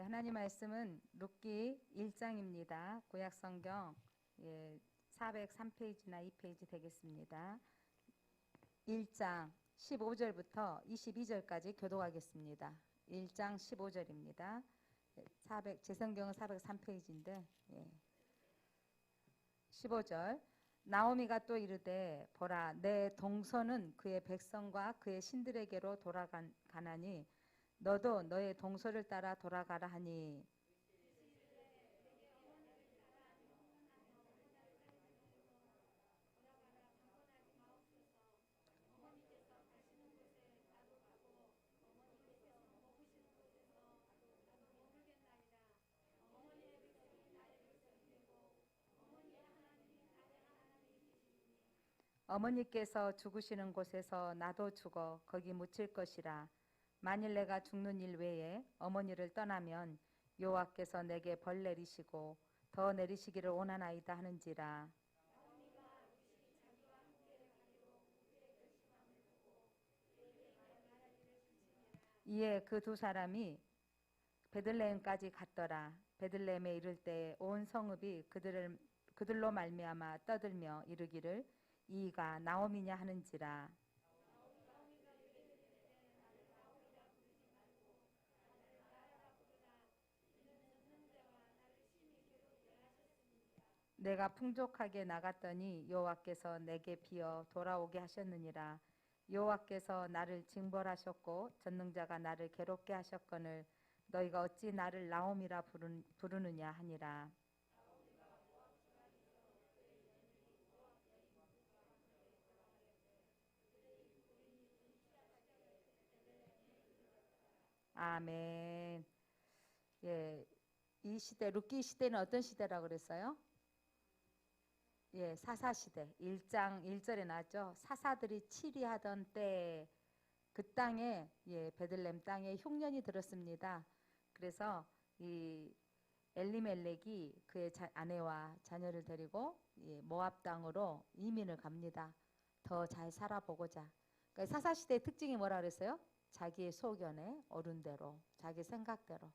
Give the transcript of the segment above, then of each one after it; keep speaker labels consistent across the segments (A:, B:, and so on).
A: 하나님 말씀은 룻기 1장입니다. 구약성경 403페이지나 2페이지 되겠습니다. 1장 15절부터 22절까지 교독하겠습니다. 1장 15절입니다. 제 성경은 403페이지인데 15절 나오미가 또 이르되 보라 내 동서는 그의 백성과 그의 신들에게로 돌아가나니 너도 너의 동서를 따라 돌아가라 하니 어머니께서 죽으시는 곳에서 나도 죽어 거기 묻힐 것이라. 만일 내가 죽는 일 외에 어머니를 떠나면 여호와께서 내게 벌 내리시고 더 내리시기를 원하나이다 하는지라. 이에 그 두 사람이 베들레헴까지 갔더라. 베들레헴에 이를 때 온 성읍이 그들로 말미암아 떠들며 이르기를 이가 나오미냐 하는지라. 내가 풍족하게 나갔더니 여호와께서 내게 비어 돌아오게 하셨느니라. 여호와께서 나를 징벌하셨고 전능자가 나를 괴롭게 하셨거늘 너희가 어찌 나를 나오미라 부르느냐 하니라. 아멘. 이 시대 룻기 시대는 어떤 시대라고 그랬어요? 사사시대. 1장 1절에 나왔죠. 사사들이 치리하던 때 그 땅에 베들레헴 땅에 흉년이 들었습니다. 그래서 이 엘리멜렉이 그의 아내와 자녀를 데리고 모압 땅으로 이민을 갑니다. 더 잘 살아보고자. 그러니까 사사시대의 특징이 뭐라 그랬어요? 자기의 소견에 옳은 대로, 자기 생각대로.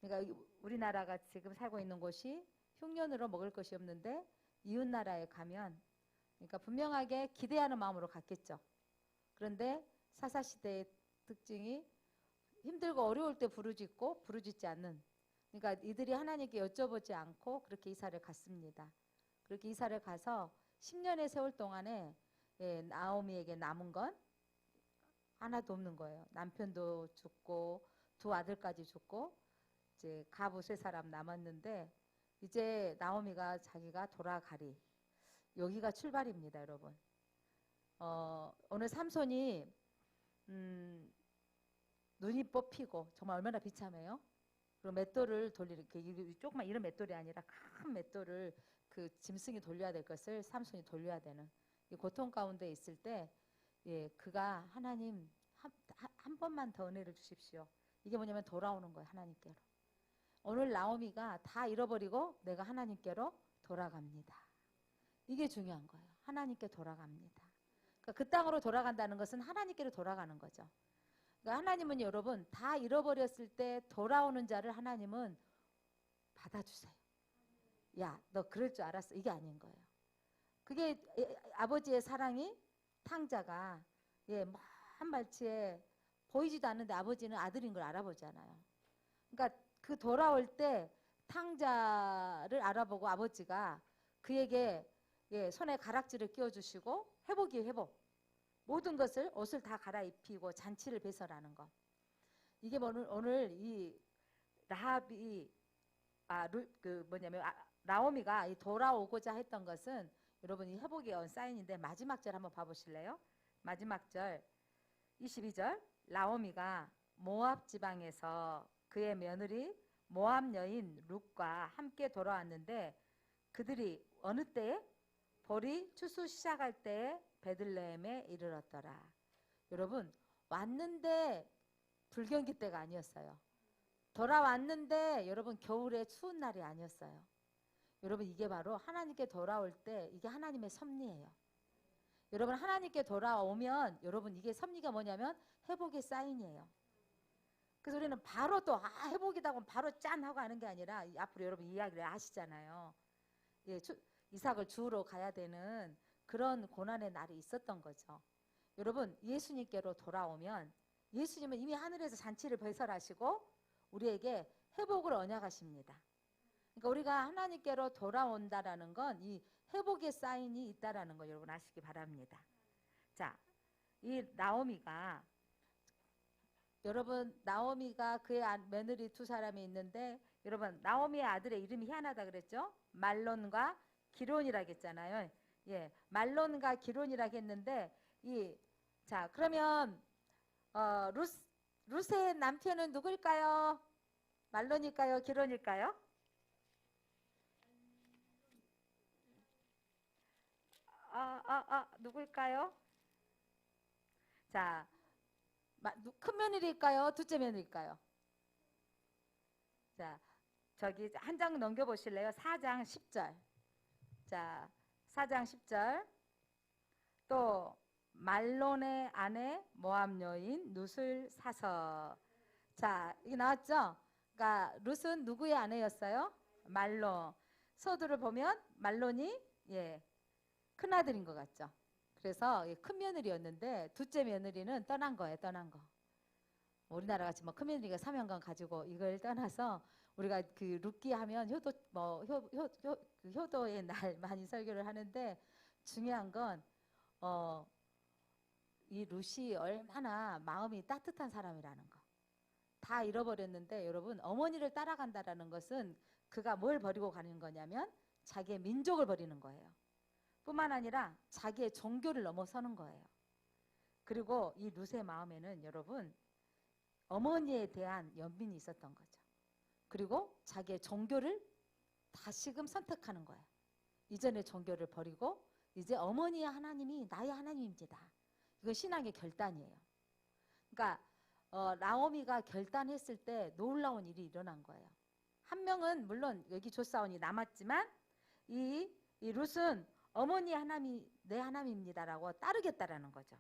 A: 그러니까 우리나라가 지금 살고 있는 곳이 흉년으로 먹을 것이 없는데 이웃 나라에 가면 그러니까 분명하게 기대하는 마음으로 갔겠죠. 그런데 사사시대의 특징이 힘들고 어려울 때 부르짖고 부르짖지 않는, 그러니까 이들이 하나님께 여쭤보지 않고 그렇게 이사를 갔습니다. 그렇게 이사를 가서 10년의 세월 동안에 나오미에게 남은 건 하나도 없는 거예요. 남편도 죽고 두 아들까지 죽고 이제 가부 세 사람 남았는데 이제 나오미가 자기가 돌아가리. 여기가 출발입니다, 여러분. 오늘 삼손이 눈이 뽑히고 정말 얼마나 비참해요. 그리고 맷돌을 조그만 이런 맷돌이 아니라 큰 맷돌을 그 짐승이 돌려야 될 것을 삼손이 돌려야 되는 이 고통 가운데 있을 때 그가 하나님 한 번만 더 은혜를 주십시오. 이게 뭐냐면 돌아오는 거예요, 하나님께로. 오늘 나오미가 다 잃어버리고 내가 하나님께로 돌아갑니다. 이게 중요한 거예요. 하나님께 돌아갑니다. 그러니까 그 땅으로 돌아간다는 것은 하나님께로 돌아가는 거죠. 그러니까 하나님은 여러분 다 잃어버렸을 때 돌아오는 자를 하나님은 받아주세요. 야, 너 그럴 줄 알았어. 이게 아닌 거예요. 그게 아버지의 사랑이 탕자가 먼 말치에 보이지도 않는데 아버지는 아들인 걸 알아보잖아요. 그러니까 그 돌아올 때 탕자를 알아보고 아버지가 그에게 손에 가락지를 끼워주시고 회복이 회복. 모든 것을 옷을 다 갈아입히고 잔치를 배설하는 것. 이게 오늘 이 라합이 나오미가 돌아오고자 했던 것은 여러분 이 회복의 언사인인데 마지막 절 한번 봐보실래요? 마지막 절 22절 나오미가 모압 지방에서 그의 며느리 모압 여인 룻과 함께 돌아왔는데 그들이 어느 때에? 벌이 추수 시작할 때에 베들레헴에 이르렀더라. 여러분 왔는데 불경기 때가 아니었어요. 돌아왔는데 여러분 겨울에 추운 날이 아니었어요. 여러분 이게 바로 하나님께 돌아올 때 이게 하나님의 섭리예요. 여러분 하나님께 돌아오면 여러분 이게 섭리가 뭐냐면 회복의 사인이에요. 그래서 우리는 바로 또 회복이다 하고 바로 짠 하고 하는 게 아니라 앞으로 여러분 이야기를 아시잖아요. 예, 이삭을 주우러 가야 되는 그런 고난의 날이 있었던 거죠. 여러분 예수님께로 돌아오면 예수님은 이미 하늘에서 잔치를 배설하시고 우리에게 회복을 언약하십니다. 그러니까 우리가 하나님께로 돌아온다라는 건 이 회복의 사인이 있다라는 거 여러분 아시기 바랍니다. 자, 이 나오미가 여러분 나오미가 그의 며느리 두 사람이 있는데 여러분 나오미의 아들의 이름이 희한하다 그랬죠? 말론과 기론이라고 했잖아요. 예, 말론과 기론이라고 했는데 자 그러면 룻의 남편은 누구일까요? 말론일까요? 기론일까요? 누구일까요? 자, 큰 며느리일까요? 둘째 며느리일까요? 자, 저기 한 장 넘겨보실래요? 4장 10절. 자, 4장 10절. 또 말론의 아내 모압 여인 룻을 사서. 자, 이게 나왔죠? 그러니까 룻은 누구의 아내였어요? 말론. 서두를 보면 말론이 큰아들인 것 같죠. 그래서 큰 며느리였는데 둘째 며느리는 떠난 거예요. 떠난 거. 우리나라 같이 뭐 큰 며느리가 사명감 가지고 이걸 떠나서 우리가 그 룻기 하면 효도의 날 많이 설교를 하는데 중요한 건 이 룻이 얼마나 마음이 따뜻한 사람이라는 거. 다 잃어버렸는데 여러분 어머니를 따라간다라는 것은 그가 뭘 버리고 가는 거냐면 자기의 민족을 버리는 거예요. 뿐만 아니라 자기의 종교를 넘어서는 거예요. 그리고 이 룻의 마음에는 여러분 어머니에 대한 연민이 있었던 거죠. 그리고 자기의 종교를 다시금 선택하는 거예요. 이전의 종교를 버리고 이제 어머니의 하나님이 나의 하나님입니다. 이건 신앙의 결단이에요. 그러니까 나오미가 결단했을 때 놀라운 일이 일어난 거예요. 한 명은 물론 여기 조사원이 남았지만 이 룻은 어머니 하나님이 내 하나님입니다라고 따르겠다라는 거죠.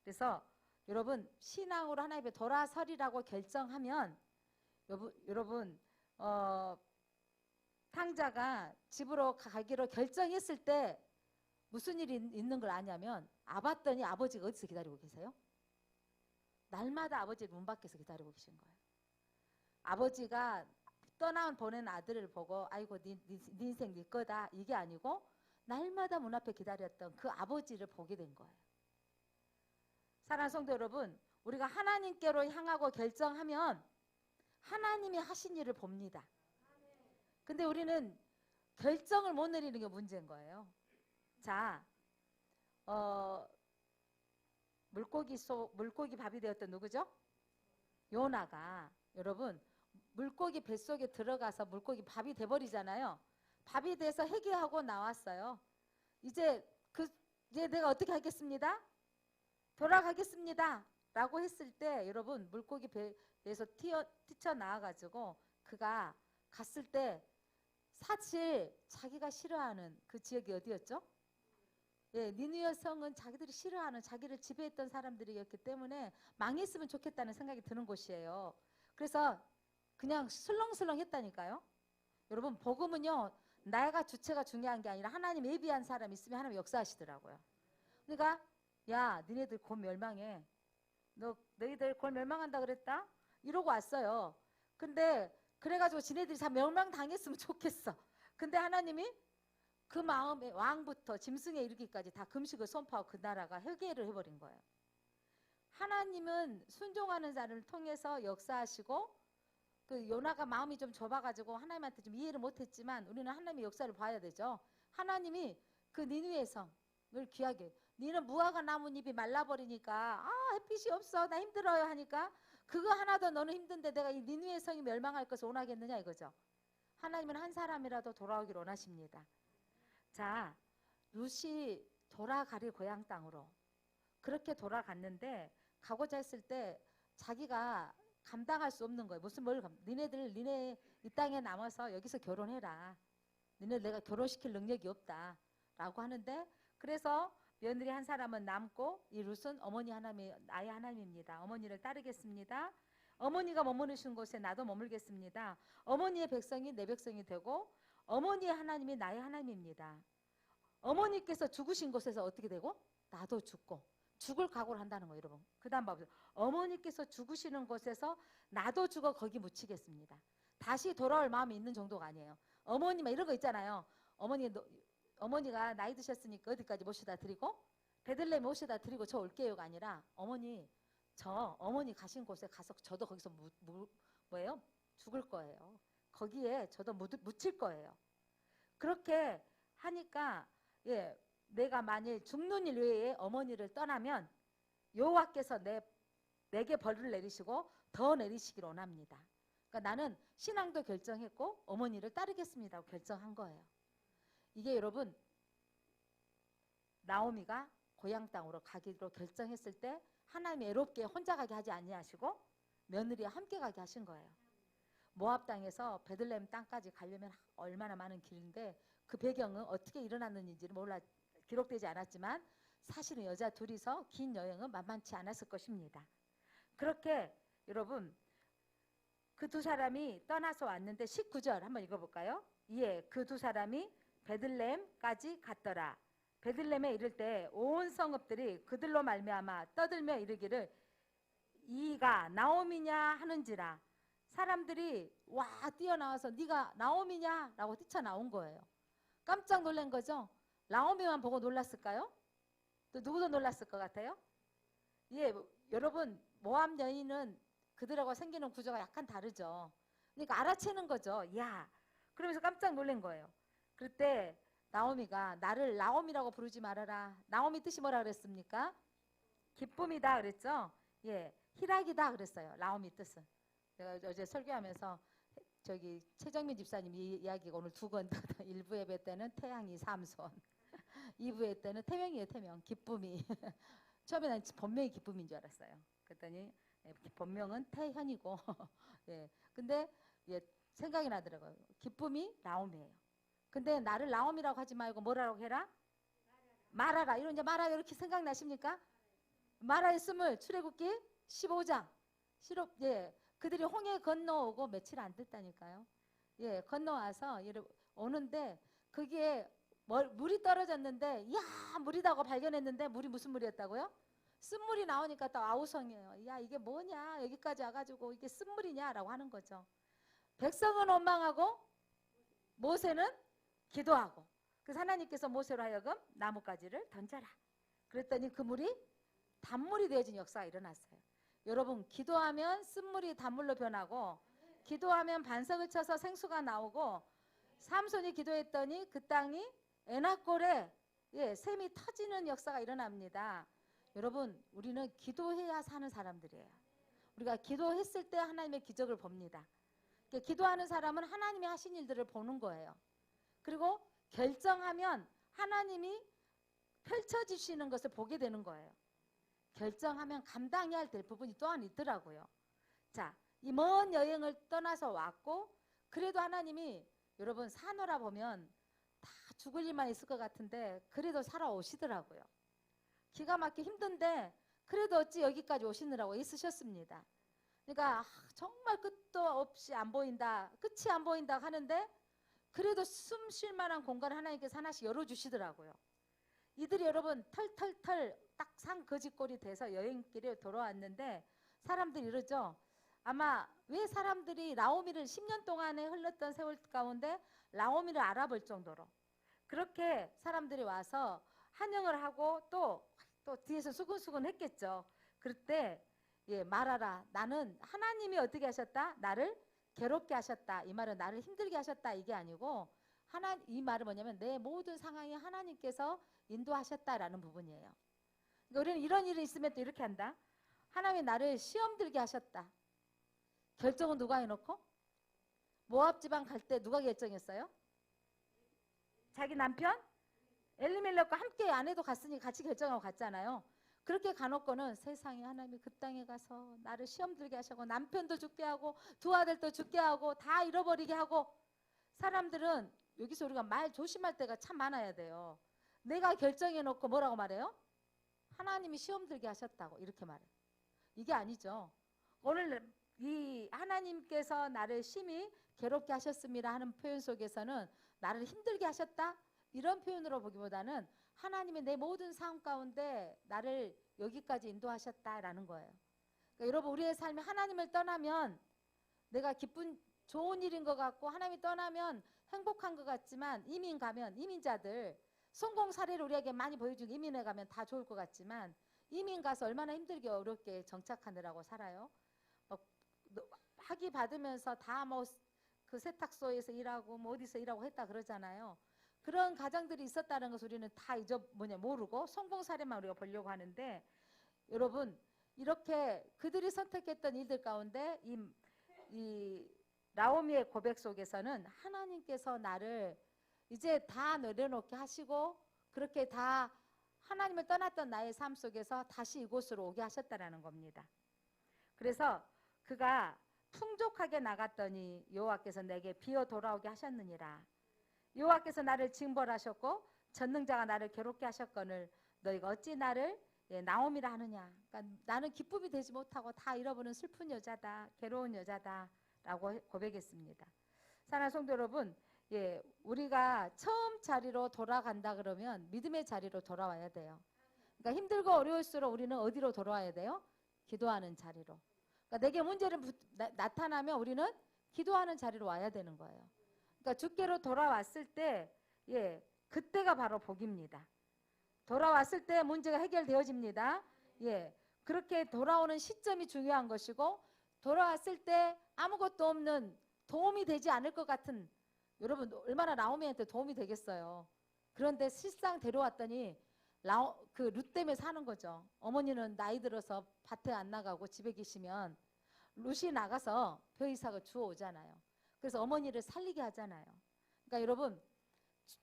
A: 그래서 여러분 신앙으로 하나님 앞에 돌아서리라고 결정하면 여러분 탕자가 집으로 가기로 결정했을 때 무슨 일이 있는 걸 아냐면 봤더니 아버지가 어디서 기다리고 계세요? 날마다 아버지 문 밖에서 기다리고 계신 거예요. 아버지가 보낸 아들을 보고 아이고 네 인생 네 거다 이게 아니고 날마다 문 앞에 기다렸던 그 아버지를 보게 된 거예요. 사랑하는 성도 여러분, 우리가 하나님께로 향하고 결정하면 하나님이 하신 일을 봅니다. 근데 우리는 결정을 못 내리는 게 문제인 거예요. 자, 물고기 밥이 되었던 누구죠? 요나가 여러분 물고기 뱃속에 들어가서 물고기 밥이 돼버리잖아요. 밥이 돼서 회개하고 나왔어요. 이제 내가 어떻게 하겠습니다? 돌아가겠습니다. 라고 했을 때 여러분 물고기 배에서 뛰쳐나와가지고 그가 갔을 때 사실 자기가 싫어하는 그 지역이 어디였죠? 예, 니느웨 성은 자기들이 싫어하는 자기를 지배했던 사람들이었기 때문에 망했으면 좋겠다는 생각이 드는 곳이에요. 그래서 그냥 슬렁슬렁 했다니까요. 여러분 복음은요 나가 주체가 중요한 게 아니라 하나님 예비한 사람 있으면 하나님 역사하시더라고요. 그러니까 야 니네들 곧 멸망해. 너희들 곧 멸망한다 그랬다? 이러고 왔어요. 근데 그래가지고 지네들이 다 멸망당했으면 좋겠어. 근데 하나님이 그 마음에 왕부터 짐승에 이르기까지 다 금식을 선포하고 그 나라가 회개를 해버린 거예요. 하나님은 순종하는 자를 통해서 역사하시고 그 요나가 마음이 좀 좁아가지고 하나님한테 좀 이해를 못했지만 우리는 하나님의 역사를 봐야 되죠. 하나님이 그 니느웨 성을 귀하게 니는 무화과 나뭇잎이 말라버리니까 햇빛이 없어 나 힘들어요 하니까 그거 하나도 너는 힘든데 내가 이 니느웨 성이 멸망할 것을 원하겠느냐 이거죠. 하나님은 한 사람이라도 돌아오기를 원하십니다. 자, 룻이 돌아가리 고향 땅으로 그렇게 돌아갔는데 가고자 했을 때 자기가 감당할 수 없는 거예요. 무슨 니네 이 땅에 남아서 여기서 결혼해라. 니네 내가 결혼시킬 능력이 없다. 라고 하는데 그래서 며느리 한 사람은 남고 이 룻은 어머니 하나님이 나의 하나님입니다. 어머니를 따르겠습니다. 어머니가 머무르신 곳에 나도 머물겠습니다. 어머니의 백성이 내 백성이 되고 어머니의 하나님이 나의 하나님입니다. 어머니께서 죽으신 곳에서 어떻게 되고 나도 죽고 죽을 각오를 한다는 거예요, 여러분. 그 다음 봐보세요. 어머니께서 죽으시는 곳에서 나도 죽어 거기 묻히겠습니다. 다시 돌아올 마음이 있는 정도가 아니에요. 어머니 막 이런 거 있잖아요. 어머니가 나이 드셨으니까 어디까지 모셔다 드리고 베들레헴 모셔다 드리고 저 올게요가 아니라 어머니 가신 곳에 가서 저도 거기서 뭐예요? 죽을 거예요. 거기에 저도 묻힐 거예요. 그렇게 하니까 내가 만일 죽는 일 외에 어머니를 떠나면 여호와께서 내게 벌을 내리시고 더 내리시길 원합니다. 그러니까 나는 신앙도 결정했고 어머니를 따르겠습니다 결정한 거예요. 이게 여러분 나오미가 고향 땅으로 가기로 결정했을 때 하나님이 애롭게 혼자 가게 하지 아니하시고 며느리와 함께 가게 하신 거예요. 모압 땅에서 베들레헴 땅까지 가려면 얼마나 많은 길인데 그 배경은 어떻게 일어났는지는 몰라 기록되지 않았지만 사실은 여자 둘이서 긴 여행은 만만치 않았을 것입니다. 그렇게 여러분 그 두 사람이 떠나서 왔는데 19절 한번 읽어볼까요? 그 두 사람이 베들레헴까지 갔더라. 베들레헴에 이를 때 온 성읍들이 그들로 말미암아 떠들며 이르기를 이가 나오미냐 하는지라. 사람들이 와 뛰어나와서 네가 나오미냐 라고 뛰쳐나온 거예요. 깜짝 놀란 거죠. 나오미만 보고 놀랐을까요? 또 누구도 놀랐을 것 같아요? 여러분 모압 여인은 그들하고 생기는 구조가 약간 다르죠. 그러니까 알아채는 거죠. 그러면서 깜짝 놀란 거예요. 그때 나오미가 나를 나오미라고 부르지 말아라. 나오미 뜻이 뭐라 그랬습니까? 기쁨이다 그랬죠. 희락이다 그랬어요. 나오미 뜻은. 제가 어제 설교하면서 저기 최정민 집사님 이야기가 오늘 두 건 1부 예배 때는 태양이 삼손 2부 예배 때는 태명이에요. 태명. 기쁨이. 처음에는 본명이 기쁨인 줄 알았어요. 그랬더니 본명은 태현이고 근데 생각이 나더라고요. 기쁨이 나옴이에요. 근데 나를 나옴이라고 하지 말고 뭐라고 해라? 말하라. 이런 이제 말하라 이렇게 생각나십니까? 말하의 스물 출애굽기 15장 그들이 홍해 건너오고 며칠 안 됐다니까요. 건너와서 오는데 그게 물이 떨어졌는데 물이다고 발견했는데 물이 무슨 물이었다고요? 쓴물이 나오니까 또 아우성이에요. 이게 뭐냐 여기까지 와가지고 이게 쓴물이냐 라고 하는 거죠. 백성은 원망하고 모세는 기도하고 그래서 하나님께서 모세로 하여금 나뭇가지를 던져라. 그랬더니 그 물이 단물이 되어진 역사가 일어났어요. 여러분 기도하면 쓴물이 단물로 변하고 기도하면 반석을 쳐서 생수가 나오고 삼손이 기도했더니 그 땅이 에나골에 샘이 터지는 역사가 일어납니다. 여러분 우리는 기도해야 사는 사람들이에요. 우리가 기도했을 때 하나님의 기적을 봅니다. 기도하는 사람은 하나님이 하신 일들을 보는 거예요. 그리고 결정하면 하나님이 펼쳐주시는 것을 보게 되는 거예요. 결정하면 감당해야 될 부분이 또한 있더라고요. 자, 이 먼 여행을 떠나서 왔고 그래도 하나님이 여러분 사노라 보면 다 죽을 일만 있을 것 같은데 그래도 살아오시더라고요. 기가 막히게 힘든데 그래도 어찌 여기까지 오시느라고 있으셨습니다. 그러니까 정말 끝도 없이 안 보인다, 끝이 안 보인다 하는데 그래도 숨 쉴 만한 공간을 하나님께서 하나씩 열어주시더라고요. 이들이 여러분 털털털 딱 산거지꼴이 돼서 여행길에 돌아왔는데 사람들이 이러죠. 아마 왜 사람들이 나오미를 10년 동안에 흘렀던 세월 가운데 나오미를 알아볼 정도로 그렇게 사람들이 와서 환영을 하고 또 뒤에서 수근수근 했겠죠. 그럴 때 말하라. 나는 하나님이 어떻게 하셨다? 나를 괴롭게 하셨다. 이 말은 나를 힘들게 하셨다. 이게 아니고 이 말은 뭐냐면 내 모든 상황이 하나님께서 인도하셨다라는 부분이에요. 그러니까 우리는 이런 일이 있으면 또 이렇게 한다. 하나님이 나를 시험 들게 하셨다. 결정은 누가 해놓고? 모압 지방 갈 때 누가 결정했어요? 자기 남편? 엘리멜렉과 함께 아내도 갔으니 같이 결정하고 갔잖아요. 그렇게 가놓고는 세상에 하나님이 그 땅에 가서 나를 시험 들게 하시고 남편도 죽게 하고 두 아들도 죽게 하고 다 잃어버리게 하고 사람들은 여기서 우리가 말 조심할 때가 참 많아야 돼요. 내가 결정해놓고 뭐라고 말해요? 하나님이 시험 들게 하셨다고 이렇게 말해요. 이게 아니죠. 오늘 이 하나님께서 나를 심히 괴롭게 하셨습니다 하는 표현 속에서는 나를 힘들게 하셨다 이런 표현으로 보기보다는 하나님의 내 모든 삶 가운데 나를 여기까지 인도하셨다라는 거예요. 그러니까 여러분 우리의 삶이 하나님을 떠나면 내가 기쁜 좋은 일인 것 같고 하나님이 떠나면 행복한 것 같지만 이민 가면 이민자들 성공 사례를 우리에게 많이 보여주고 이민에 가면 다 좋을 것 같지만 이민 가서 얼마나 힘들게 어렵게 정착하느라고 살아요. 학위 받으면서 다 뭐 그 세탁소에서 일하고 뭐 어디서 일하고 했다 그러잖아요. 그런 가정들이 있었다는 것을 우리는 다 모르고 성공 사례만 우리가 보려고 하는데 여러분 이렇게 그들이 선택했던 일들 가운데 이 나오미의 고백 속에서는 하나님께서 나를 이제 다 내려놓게 하시고 그렇게 다 하나님을 떠났던 나의 삶 속에서 다시 이곳으로 오게 하셨다라는 겁니다. 그래서 그가 풍족하게 나갔더니 여호와께서 내게 비어 돌아오게 하셨느니라. 여호와께서 나를 징벌하셨고 전능자가 나를 괴롭게 하셨거늘 너희가 어찌 나를 나옴이라 하느냐. 그러니까 나는 기쁨이 되지 못하고 다 잃어버린 슬픈 여자다, 괴로운 여자다 라고 고백했습니다. 사랑하는 성도 여러분, 우리가 처음 자리로 돌아간다 그러면 믿음의 자리로 돌아와야 돼요. 그러니까 힘들고 어려울수록 우리는 어디로 돌아와야 돼요? 기도하는 자리로. 그러니까 내게 문제를 나타나면 우리는 기도하는 자리로 와야 되는 거예요. 그러니까 주께로 돌아왔을 때 그때가 바로 복입니다. 돌아왔을 때 문제가 해결되어집니다. 그렇게 돌아오는 시점이 중요한 것이고 돌아왔을 때 아무것도 없는 도움이 되지 않을 것 같은 여러분 얼마나 나오미한테 도움이 되겠어요. 그런데 실상 데려왔더니 그 룻 때문에 사는 거죠. 어머니는 나이 들어서 밭에 안 나가고 집에 계시면 룻이 나가서 벼이삭을 주워오잖아요. 그래서 어머니를 살리게 하잖아요. 그러니까 여러분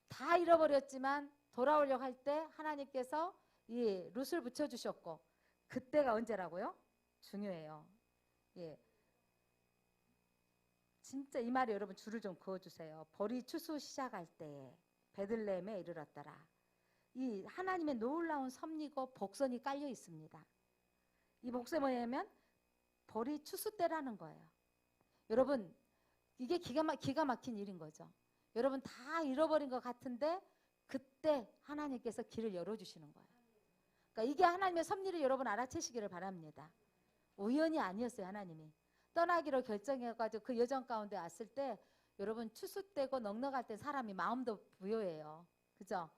A: 다 잃어버렸지만 돌아오려고 할 때 하나님께서 이 룻을 붙여주셨고 그때가 언제라고요? 중요해요. 진짜 이 말에 여러분 줄을 좀 그어주세요. 벌이 추수 시작할 때에 베들레헴에 이르렀더라. 이 하나님의 놀라운 섭리고 복선이 깔려 있습니다. 이 복선이 뭐냐면 벌이 추수 때라는 거예요. 여러분 이게 기가 막힌 일인 거죠. 여러분 다 잃어버린 것 같은데 그때 하나님께서 길을 열어주시는 거예요. 그러니까 이게 하나님의 섭리를 여러분 알아채시기를 바랍니다. 우연이 아니었어요. 하나님이 떠나기로 결정해가지고 그 여정 가운데 왔을 때 여러분 추수 때고 넉넉할 때 사람이 마음도 부여해요. 그죠?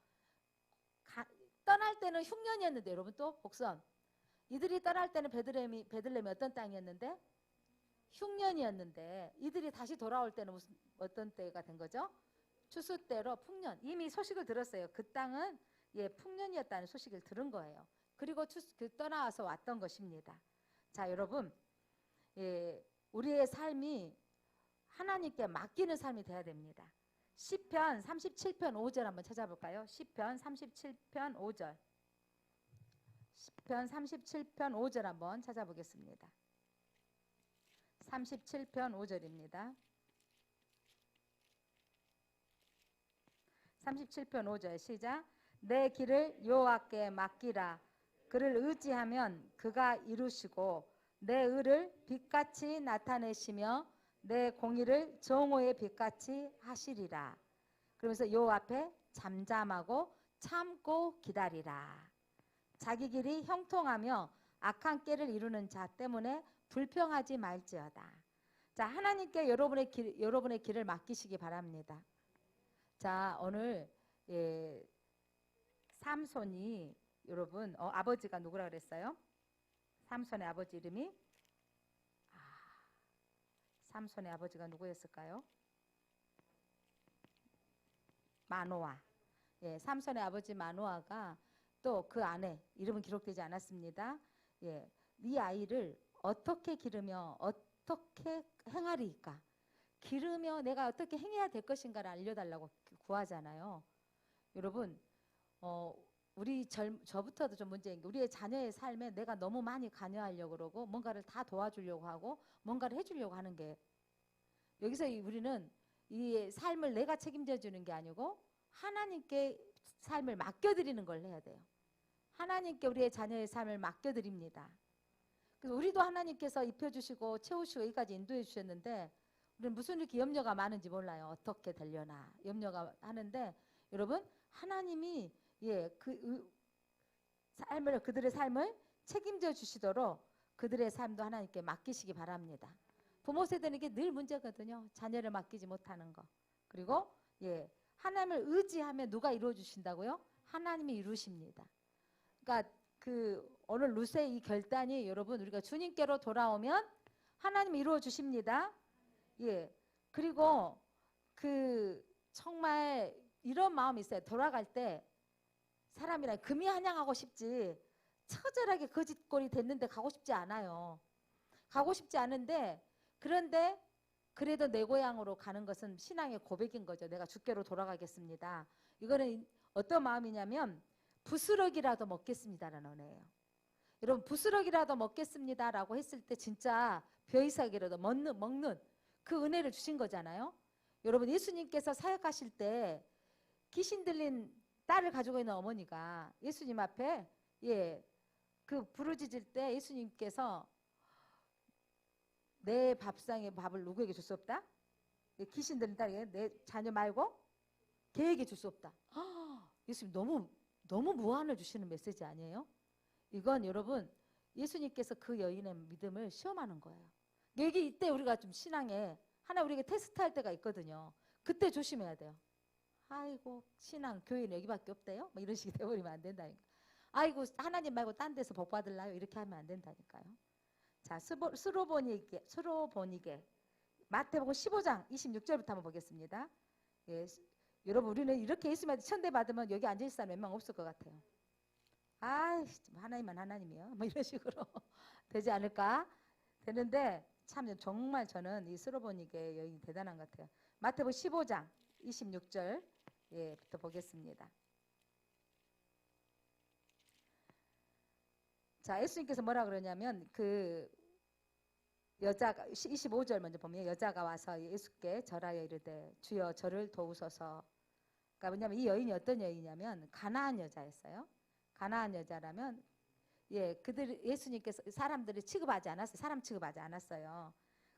A: 떠날 때는 흉년이었는데 여러분 또 복선 이들이 떠날 때는 베들레헴이 어떤 땅이었는데 흉년이었는데 이들이 다시 돌아올 때는 어떤 때가 된 거죠? 추수 때로 풍년. 이미 소식을 들었어요. 그 땅은 풍년이었다는 소식을 들은 거예요. 그리고 떠나와서 왔던 것입니다. 자 여러분 우리의 삶이 하나님께 맡기는 삶이 돼야 됩니다. 시편 37편 5절 한번 찾아볼까요? 시편 37편 5절. 시편 37편 5절 한번 찾아보겠습니다. 37편 5절입니다. 37편 5절 시작. 내 길을 여호와께 맡기라. 그를 의지하면 그가 이루시고 내 의를 빛같이 나타내시며 내 공의를 정오의 빛같이 하시리라. 그러면서 여호와 앞에 잠잠하고 참고 기다리라. 자기 길이 형통하며 악한 꾀를 이루는 자 때문에 불평하지 말지어다. 자 하나님께 여러분의 길을 맡기시기 바랍니다. 자 오늘 삼손이 여러분 아버지가 누구라 그랬어요? 삼손의 아버지 이름이 삼손의 아버지가 누구였을까요? 마노아. 삼손의 아버지 마노아가 또 그 안에 이름은 기록되지 않았습니다. 네 아이를 어떻게 기르며 어떻게 행하리까? 기르며 내가 어떻게 행해야 될 것인가를 알려달라고 구하잖아요. 여러분 저부터도 좀 문제인 게 우리의 자녀의 삶에 내가 너무 많이 관여하려고 그러고 뭔가를 다 도와주려고 하고 뭔가를 해주려고 하는 게 여기서 우리는 이 삶을 내가 책임져 주는 게 아니고 하나님께 삶을 맡겨드리는 걸 해야 돼요. 하나님께 우리의 자녀의 삶을 맡겨드립니다. 그래서 우리도 하나님께서 입혀주시고 채우시고 여기까지 인도해 주셨는데 우리는 무슨 이렇게 염려가 많은지 몰라요. 어떻게 되려나 염려가 하는데 여러분 하나님이 삶을 그들의 삶을 책임져 주시도록 그들의 삶도 하나님께 맡기시기 바랍니다. 부모 세대는 이게 늘 문제거든요. 자녀를 맡기지 못하는 거. 그리고 하나님을 의지하면 누가 이루어 주신다고요? 하나님이 이루십니다. 그러니까 오늘 루세의 이 결단이 여러분 우리가 주님께로 돌아오면 하나님이 이루어 주십니다. 그리고 정말 이런 마음이 있어요. 돌아갈 때 사람이랑 금이 한양하고 싶지 처절하게 거짓골이 됐는데 가고 싶지 않아요. 가고 싶지 않은데 그런데 그래도 내 고향으로 가는 것은 신앙의 고백인 거죠. 내가 주께로 돌아가겠습니다. 이거는 어떤 마음이냐면 부스러기라도 먹겠습니다라는 은혜예요. 여러분 부스러기라도 먹겠습니다라고 했을 때 진짜 벼이삭이라도 먹는 그 은혜를 주신 거잖아요. 여러분 예수님께서 사역하실 때 귀신 들린 딸을 가지고 있는 어머니가 예수님 앞에 부르짖을 때 예수님께서 내 밥상에 밥을 누구에게 줄 수 없다? 귀신 들린 딸에게 내 자녀 말고 걔에게 줄 수 없다. 예수님 너무 무한을 주시는 메시지 아니에요? 이건 여러분 예수님께서 그 여인의 믿음을 시험하는 거예요. 이때 우리가 좀 신앙에 하나 우리에게 테스트할 때가 있거든요. 그때 조심해야 돼요. 아이고 신앙 교회는 여기밖에 없대요? 뭐 이런 식이 돼버리면 안 된다니까. 아이고 하나님 말고 딴 데서 복 받을라요? 이렇게 하면 안 된다니까요. 자 스로보니게 마태복음 15장 26절부터 한번 보겠습니다. 여러분 우리는 이렇게 예수님한테 천대 받으면 여기 앉아있을 사람 몇 명 없을 것 같아요. 하나님만 하나님이요. 뭐 이런 식으로 되지 않을까? 되는데 참 정말 저는 이 스로보니게 여인이 대단한 것 같아요. 마태복음 15장 26절부터 보겠습니다. 자, 예수님께서 뭐라 그러냐면 여자가 25절 먼저 보면 여자가 와서 예수께 절하여 이르되 주여 저를 도우소서. 그러니까 뭐냐면 이 여인이 어떤 여인이냐면 가나안 여자였어요. 가나안 여자라면 예수님께서 사람들이 취급하지 않았어요. 사람 취급하지 않았어요.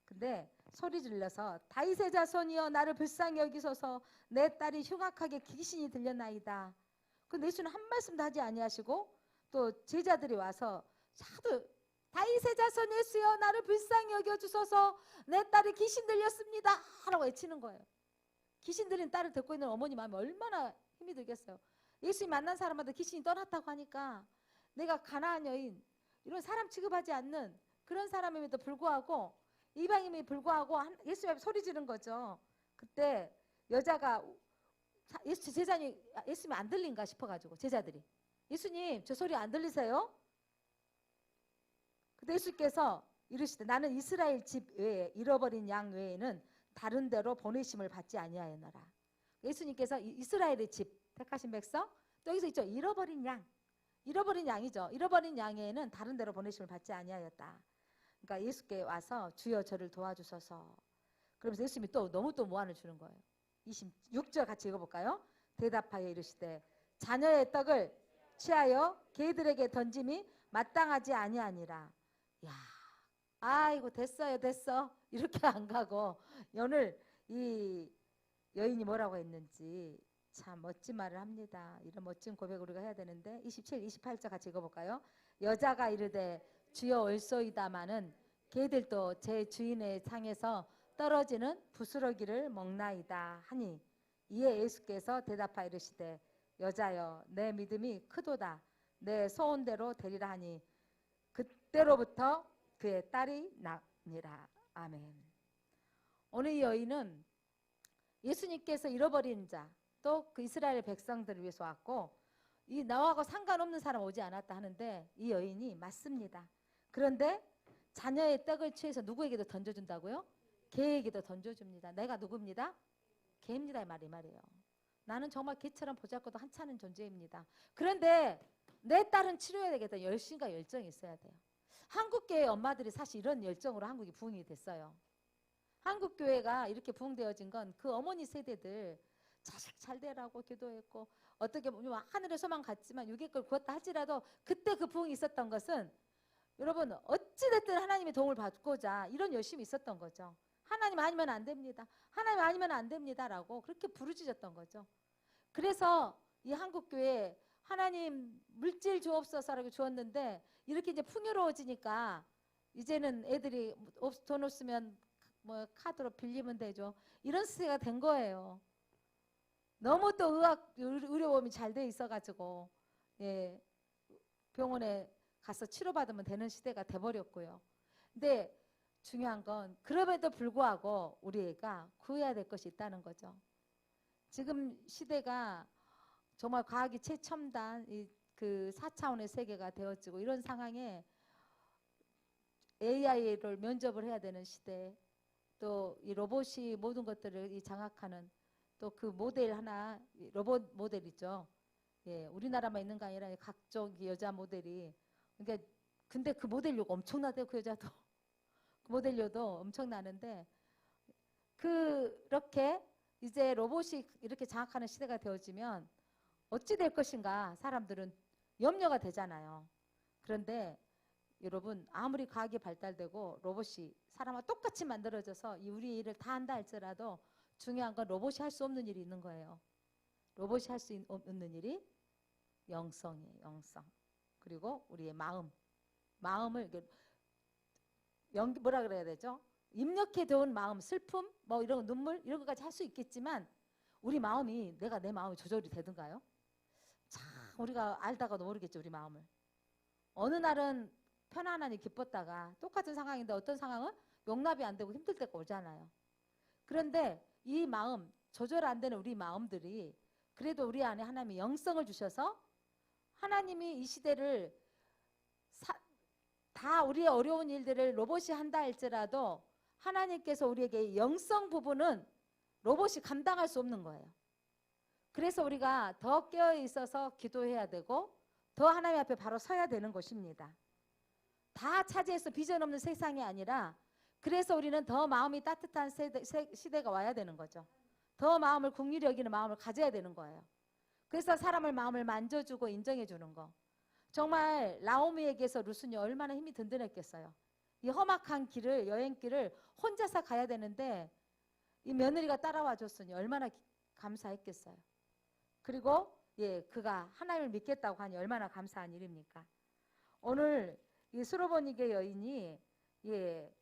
A: 근데 소리 질러서 다윗의 자손이여 나를 불쌍히 여기소서 내 딸이 흉악하게 귀신이 들렸나이다. 근데 예수는 한 말씀도 하지 아니하시고 또 제자들이 와서 자도 다윗의 자손 예수여 나를 불쌍히 여겨주소서 내 딸이 귀신 들렸습니다 라고 외치는 거예요. 귀신 들린 딸을 데리고 있는 어머니 마음이 얼마나 힘이 들겠어요. 예수님 만난 사람마다 귀신이 떠났다고 하니까 내가 가나안 여인 이런 사람 취급하지 않는 그런 사람임에도 불구하고 이방인임에도 불구하고 예수님 앞에 소리 지른 거죠. 그때 여자가 예수님 안 들린가 싶어가지고 제자들이 예수님 저 소리 안 들리세요? 그때 예수께서 이르시되 나는 이스라엘 집 외에 잃어버린 양 외에는 다른 데로 보내심을 받지 아니하였노라. 예수님께서 이스라엘의 집 택하신 백성 또 여기서 있죠. 잃어버린 양이죠. 잃어버린 양에는 다른 데로 보내심을 받지 아니하였다. 그러니까 예수께 와서 주여 저를 도와주소서. 그러면서 예수님이 너무 무한을 주는 거예요. 26절 같이 읽어볼까요? 대답하여 이르시되 자녀의 떡을 취하여 개들에게 던짐이 마땅하지 아니하니라. 야, 아이고 됐어 이렇게 안 가고 오늘 이 여인이 뭐라고 했는지 참 멋진 말을 합니다. 이런 멋진 고백을 우리가 해야 되는데 27, 28절 같이 읽어볼까요? 여자가 이르되 주여 올소이다마는 개들도 제 주인의 상에서 떨어지는 부스러기를 먹나이다 하니 이에 예수께서 대답하여 이르시되 여자여 내 믿음이 크도다 내 소원대로 되리라 하니 그때로부터 그의 딸이 나니라. 아멘. 오늘 이 여인은 예수님께서 잃어버린 자 또 그 이스라엘 백성들을 위해서 왔고 이 나하고 상관없는 사람 오지 않았다 하는데 이 여인이 맞습니다. 그런데 자녀의 떡을 취해서 누구에게도 던져준다고요? 개에게도 던져줍니다. 내가 누굽니다? 개입니다. 이 말이에요. 나는 정말 개처럼 보잘것도 한찮은 존재입니다. 그런데 내 딸은 치료해야 되겠다. 열심과 열정이 있어야 돼요. 한국교회 엄마들이 사실 이런 열정으로 한국이 부흥이 됐어요. 한국교회가 이렇게 부흥되어진 건 그 어머니 세대들 자식 잘 되라고 기도했고 어떻게 보면 하늘의 소망 같지만 육의 걸 구했다 할지라도 그때 그 부흥이 있었던 것은 여러분 어찌됐든 하나님의 도움을 받고자 이런 열심이 있었던 거죠. 하나님 아니면 안 됩니다. 하나님 아니면 안 됩니다라고 그렇게 부르짖었던 거죠. 그래서 이 한국교회 하나님 물질 주옵소서라고 주었는데 이렇게 이제 풍요로워지니까 이제는 애들이 돈 없으면 뭐 카드로 빌리면 되죠. 이런 시대가 된 거예요. 너무 또 의료보험이 잘 돼 있어가지고 예, 병원에 가서 치료받으면 되는 시대가 돼버렸고요. 근데 중요한 건 그럼에도 불구하고 우리 애가 구해야 될 것이 있다는 거죠. 지금 시대가 정말 과학이 최첨단 그 4차원의 세계가 되어지고 이런 상황에 AI를 면접을 해야 되는 시대, 또 이 로봇이 모든 것들을 장악하는 또 그 모델 하나, 로봇 모델이죠. 예, 우리나라만 있는 거 아니라 각종 여자 모델이. 그러니까 근데 그 모델료가 엄청나대요. 그 여자도. 그 모델료도 엄청나는데 그렇게 이제 로봇이 이렇게 장악하는 시대가 되어지면 어찌 될 것인가 사람들은 염려가 되잖아요. 그런데 여러분 아무리 과학이 발달되고 로봇이 사람과 똑같이 만들어져서 우리 일을 다 한다 할지라도 중요한 건 로봇이 할 수 없는 일이 있는 거예요. 로봇이 할 수 없는 일이 영성이에요. 영성. 그리고 우리의 마음을 뭐라 그래야 되죠? 입력해 두은 마음, 슬픔, 뭐 이런 눈물 이런 것까지 할 수 있겠지만 우리 마음이 내 마음이 조절이 되든가요? 참 우리가 알다가도 모르겠죠. 우리 마음을. 어느 날은 편안하니 기뻤다가 똑같은 상황인데 어떤 상황은 용납이 안 되고 힘들 때가 오잖아요. 그런데 이 마음, 조절 안 되는 우리 마음들이 그래도 우리 안에 하나님이 영성을 주셔서 하나님이 이 시대를 다 우리의 어려운 일들을 로봇이 한다 할지라도 하나님께서 우리에게 영성 부분은 로봇이 감당할 수 없는 거예요. 그래서 우리가 더 깨어 있어서 기도해야 되고 더 하나님 앞에 바로 서야 되는 것입니다. 다 차지해서 비전 없는 세상이 아니라 그래서 우리는 더 마음이 따뜻한 시대가 와야 되는 거죠. 더 마음을 긍휼히 여기는 마음을 가져야 되는 거예요. 그래서 사람을 마음을 만져주고 인정해 주는 거. 정말 나오미에게서 루스는 얼마나 힘이 든든했겠어요. 이 험악한 길을 여행길을 혼자서 가야 되는데 이 며느리가 따라와 줬으니 얼마나 감사했겠어요. 그리고 예, 그가 하나님을 믿겠다고 하니 얼마나 감사한 일입니까? 오늘 이 수로보니게 여인이 예,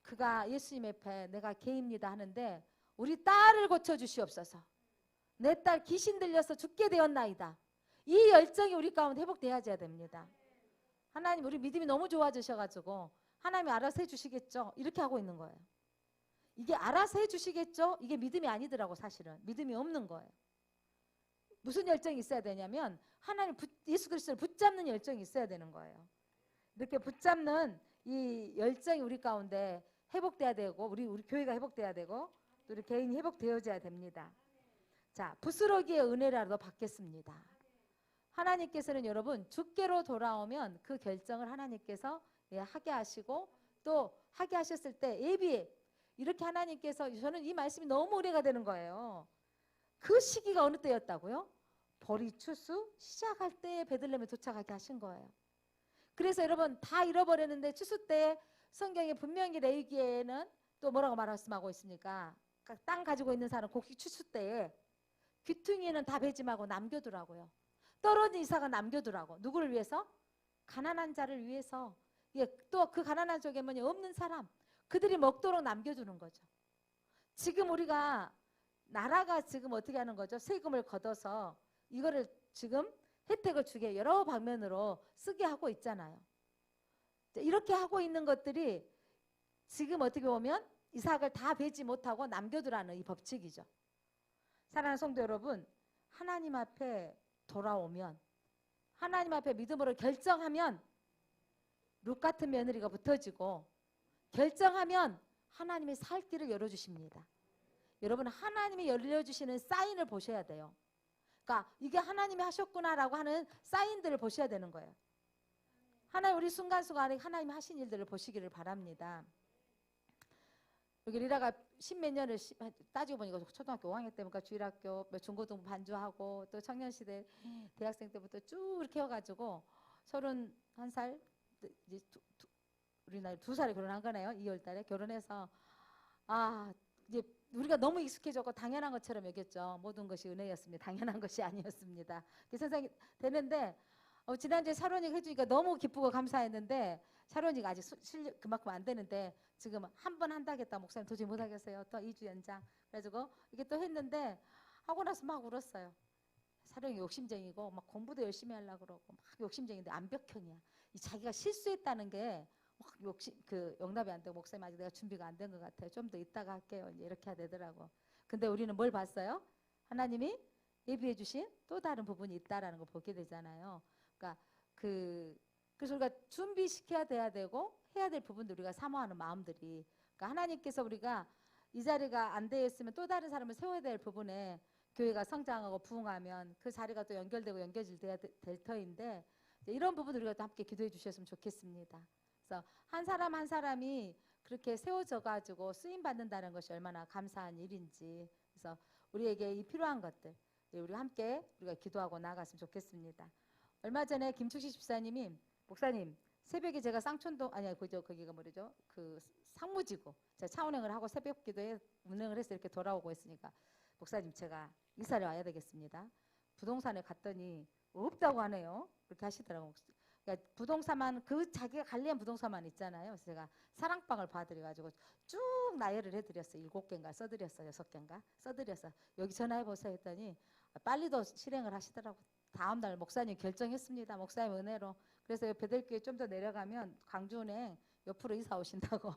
A: 그가 예수님 앞에 내가 개입니다 하는데 우리 딸을 고쳐주시옵소서. 내 딸 귀신 들려서 죽게 되었나이다. 이 열정이 우리 가운데 회복돼야 됩니다. 하나님 우리 믿음이 너무 좋아지셔가지고 하나님이 알아서 해주시겠죠. 이렇게 하고 있는 거예요. 이게 알아서 해주시겠죠. 이게 믿음이 아니더라고. 사실은 믿음이 없는 거예요. 무슨 열정이 있어야 되냐면 하나님 예수 그리스도를 붙잡는 열정이 있어야 되는 거예요. 이렇게 붙잡는 이 열정이 우리 가운데 회복돼야 되고 우리 교회가 회복돼야 되고 또 우리 개인이 회복되어져야 됩니다. 자, 부스러기의 은혜라도 받겠습니다. 하나님께서는 여러분 주께로 돌아오면 그 결정을 하나님께서 하게 하시고 또 하게 하셨을 때 예비해 이렇게 하나님께서 저는 이 말씀이 너무 오래가 되는 거예요. 그 시기가 어느 때였다고요? 보리 추수 시작할 때에 베들레헴에 도착하게 하신 거예요. 그래서 여러분 다 잃어버렸는데 추수 때 성경에 분명히 레위기에는 또 뭐라고 말씀하고 있습니까? 그러니까 땅 가지고 있는 사람 곡식 추수 때에 귀퉁이는 다 배짐하고 남겨두라고요. 떨어진 이삭은 남겨두라고. 누구를 위해서? 가난한 자를 위해서. 예, 또 그 가난한 쪽에 뭐냐 없는 사람 그들이 먹도록 남겨두는 거죠. 지금 우리가 나라가 지금 어떻게 하는 거죠? 세금을 걷어서 이거를 지금 혜택을 주게 여러 방면으로 쓰게 하고 있잖아요. 이렇게 하고 있는 것들이 지금 어떻게 보면 이삭을 다 베지 못하고 남겨두라는 이 법칙이죠. 사랑하는 성도 여러분, 하나님 앞에 돌아오면 하나님 앞에 믿음으로 결정하면 룻 같은 며느리가 붙어지고 결정하면 하나님의 살 길을 열어주십니다. 여러분 하나님이 열려주시는 사인을 보셔야 돼요. 그러니까 이게 하나님이 하셨구나라고 하는 사인들을 보셔야 되는 거예요. 하나님 우리 순간순간에 하나님이 하신 일들을 보시기를 바랍니다. 여기 리라가 십몇 년을 따지고 보니까 초등학교 5학년 때부터 주일학교, 중고등부 반주하고 또 청년시대 대학생 때부터 쭉 이렇게 해가지고 31살 이제 우리 나이 2살에 결혼한 거네요. 2월 달에 결혼해서 이제 우리가 너무 익숙해졌고 당연한 것처럼 여겼죠. 모든 것이 은혜였습니다. 당연한 것이 아니었습니다. 세상이 되는데 지난주에 샤론이가 해주니까 너무 기쁘고 감사했는데 샤론이가 아직 실력 그만큼 안 되는데 지금 한 번 한다겠다. 목사님 도저히 못하겠어요. 또 2주 연장. 그래가지고 이게 또 했는데 하고 나서 막 울었어요. 샤론이 욕심쟁이고 막 공부도 열심히 하려고 그러고 막 욕심쟁인데 암벽형이야. 이 자기가 실수했다는 게 막 용납이 안 되고 목사님 아직 내가 준비가 안 된 것 같아요. 좀 더 이따가 할게요. 이렇게 해야 되더라고. 근데 우리는 뭘 봤어요? 하나님이 예비해 주신 또 다른 부분이 있다라는 걸 보게 되잖아요. 그러니까 그래서 우리가 준비시켜야 돼야 되고 해야 될 부분들 우리가 사모하는 마음들이 그러니까 하나님께서 우리가 이 자리가 안 되어 있으면 또 다른 사람을 세워야 될 부분에 교회가 성장하고 부흥하면 그 자리가 또 연결되고 연결돼야 될 터인데 이런 부분을 우리가 또 함께 기도해 주셨으면 좋겠습니다. 그래서 한 사람 한 사람이 그렇게 세워져 가지고 쓰임 받는다는 것이 얼마나 감사한 일인지 그래서 우리에게 이 필요한 것들 우리가 함께 우리가 기도하고 나갔으면 좋겠습니다. 얼마 전에 김충식 집사님이 목사님 새벽에 제가 쌍촌동 거기가 뭐죠? 그 상무지구 제가 차운행을 하고 새벽 기도에 운행을 해서 이렇게 돌아오고 있으니까 목사님 제가 이사를 와야 되겠습니다. 부동산에 갔더니 없다고 하네요. 그렇게 하시더라고요. 그러니까 부동산만 자기가 관리한 부동산만 있잖아요. 그래서 제가 사랑방을 봐드려가지고 쭉 나열을 해드렸어요. 7개인가 써드렸어요. 6개인가 써드렸어요. 여기 전화해보세요 했더니 빨리도 실행을 하시더라고요. 다음날 목사님 결정했습니다. 목사님 은혜로. 그래서 배들교회 좀 더 내려가면 광주은행 옆으로 이사 오신다고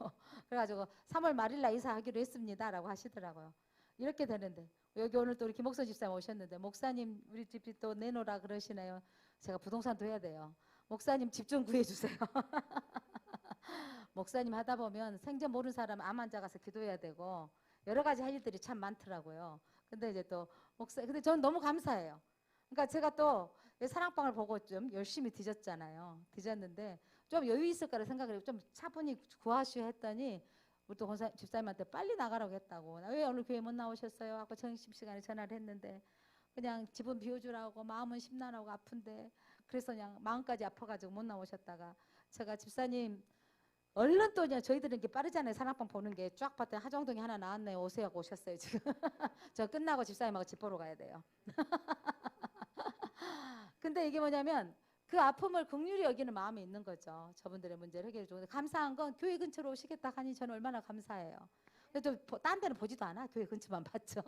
A: 그래가지고 3월 말일날 이사하기로 했습니다 라고 하시더라고요. 이렇게 되는데 여기 오늘 또 우리 김목선 집사님 오셨는데 목사님 우리 집이 또 내놓으라 그러시네요. 제가 부동산도 해야 돼요. 목사님 집 좀 구해주세요. 목사님 하다 보면 생전 모르는 사람 암 환자 가서 기도해야 되고 여러 가지 할 일들이 참 많더라고요. 근데 이제 또 근데 저는 너무 감사해요. 그러니까 제가 또 사랑방을 보고 좀 열심히 뒤졌잖아요. 뒤졌는데 좀 여유 있을 거라 생각을 해서 좀 차분히 구하시오 했더니 우리 또 집사님한테 빨리 나가라고 했다고. 왜 오늘 교회 못 나오셨어요? 하고 점심시간에 전화를 했는데 그냥 집은 비워주라고 마음은 심란하고 아픈데 그래서 그냥 마음까지 아파가지고 못 나오셨다가 제가 집사님 얼른 또 그냥 저희들은 이게 빠르잖아요. 사랑방 보는 게 쫙 봤더니 하정동에 하나 나왔네요. 오세요 하고 오셨어요 지금. 저 끝나고 집사님하고 집 보러 가야 돼요. 근데 이게 뭐냐면 그 아픔을 긍휼히 여기는 마음이 있는 거죠. 저분들의 문제를 해결해 주고 감사한 건 교회 근처로 오시겠다 하니 저는 얼마나 감사해요. 근데 또 딴 데는 보지도 않아. 교회 근처만 봤죠.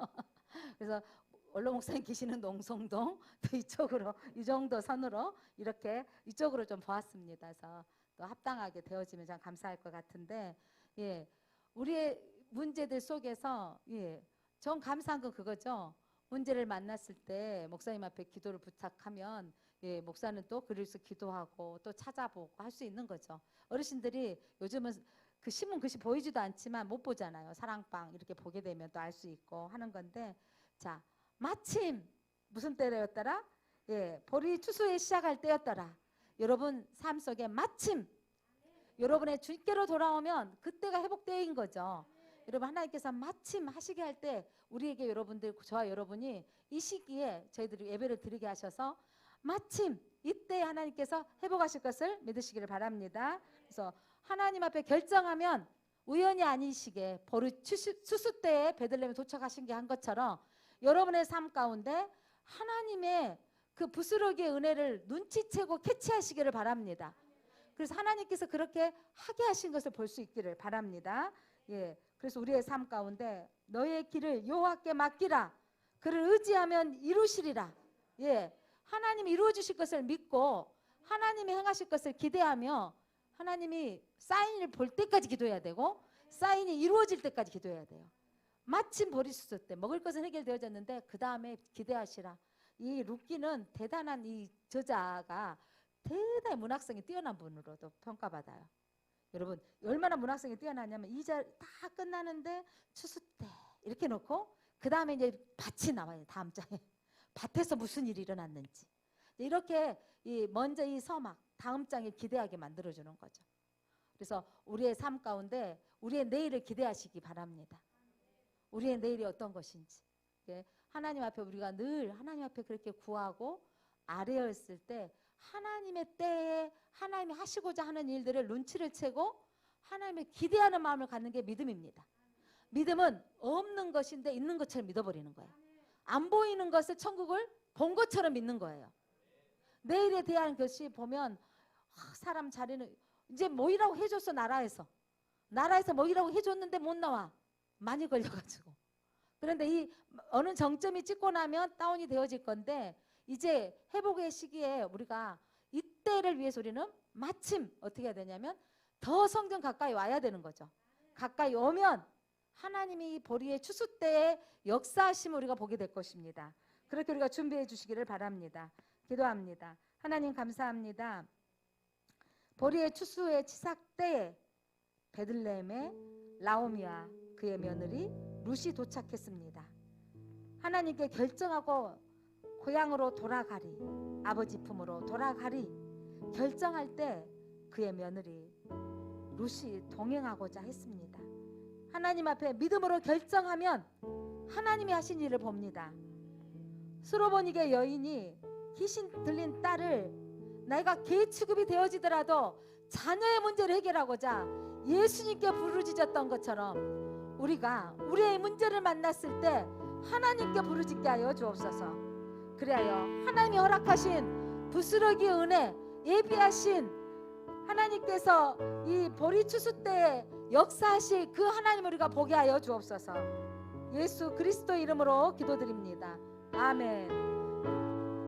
A: 그래서 원로 목사님 계시는 농성동 또 이쪽으로 이 정도 선으로 이렇게 이쪽으로 좀 보았습니다. 그래서 또 합당하게 되어지면 참 감사할 것 같은데 우리의 문제들 속에서 전 감사한 건 그거죠. 문제를 만났을 때 목사님 앞에 기도를 부탁하면 목사는 또 그리스 기도하고 또 찾아보고 할 수 있는 거죠. 어르신들이 요즘은 그 신문 글씨 보이지도 않지만 못 보잖아요. 사랑방 이렇게 보게 되면 또 알 수 있고 하는 건데 자 마침 무슨 때였더라? 보리 추수에 시작할 때였더라. 여러분 삶 속에 마침 여러분의 주께로 돌아오면 그때가 회복때인 거죠. 여러분 하나님께서 마침 하시게 할 때 우리에게 여러분들 저와 여러분이 이 시기에 저희들이 예배를 드리게 하셔서 마침 이때 하나님께서 회복하실 것을 믿으시기를 바랍니다. 그래서 하나님 앞에 결정하면 우연이 아니시게 보리 추수 때에 베들레헴에 도착하신 게 한 것처럼 여러분의 삶 가운데 하나님의 그 부스러기의 은혜를 눈치채고 캐치하시기를 바랍니다. 그래서 하나님께서 그렇게 하게 하신 것을 볼 수 있기를 바랍니다. 그래서 우리의 삶 가운데 너의 길을 여호와께 맡기라. 그를 의지하면 이루시리라. 하나님이 이루어 주실 것을 믿고 하나님이 행하실 것을 기대하며 하나님이 사인을 볼 때까지 기도해야 되고 사인이 이루어질 때까지 기도해야 돼요. 마침 보리수소 때 먹을 것은 해결되어졌는데 그 다음에 기대하시라. 이 룻기는 대단한 이 저자가 대단히 문학성이 뛰어난 분으로도 평가받아요. 여러분 얼마나 문학성이 뛰어나냐면 이 절 다 끝나는데 추수 때 이렇게 놓고 그 다음에 이제 밭이 나와요. 다음 장에 밭에서 무슨 일이 일어났는지 이렇게 먼저 이 서막 다음 장에 기대하게 만들어주는 거죠. 그래서 우리의 삶 가운데 우리의 내일을 기대하시기 바랍니다. 우리의 내일이 어떤 것인지 하나님 앞에 우리가 늘 하나님 앞에 그렇게 구하고 아뢰었을 때 하나님의 때에 하나님이 하시고자 하는 일들을 눈치를 채고 하나님을 기대하는 마음을 갖는 게 믿음입니다. 믿음은 없는 것인데 있는 것처럼 믿어버리는 거예요. 안 보이는 것을 천국을 본 것처럼 믿는 거예요. 내일에 대한 것이 보면 사람 자리는 이제 모이라고 해줬어. 나라에서 모이라고 해줬는데 못 나와. 많이 걸려가지고. 그런데 이 어느 정점이 찍고 나면 다운이 되어질 건데 이제 회복의 시기에 우리가 이때를 위해서 우리는 마침 어떻게 해야 되냐면 더 성전 가까이 와야 되는 거죠. 가까이 오면 하나님이 보리의 추수 때의 역사하심을 우리가 보게 될 것입니다. 그렇게 우리가 준비해 주시기를 바랍니다. 기도합니다. 하나님 감사합니다. 보리의 추수의 치삭 때에 베들레헴에 나오미와 그의 며느리 룻이 도착했습니다. 하나님께 결정하고 고향으로 돌아가리, 아버지 품으로 돌아가리 결정할 때 그의 며느리 룻이 동행하고자 했습니다. 하나님 앞에 믿음으로 결정하면 하나님이 하신 일을 봅니다. 수로보닉의 여인이 귀신 들린 딸을 내가 개 취급이 되어지더라도 자녀의 문제를 해결하고자 예수님께 부르짖었던 것처럼 우리가 우리의 문제를 만났을 때 하나님께 부르짖게 하여 주옵소서. 그리하여 하나님이 허락하신 부스러기의 은혜, 예비하신 하나님께서 이 보리 추수 때에 역사하실 그 하나님을 우리가 보게 하여 주옵소서. 예수 그리스도 이름으로 기도드립니다. 아멘.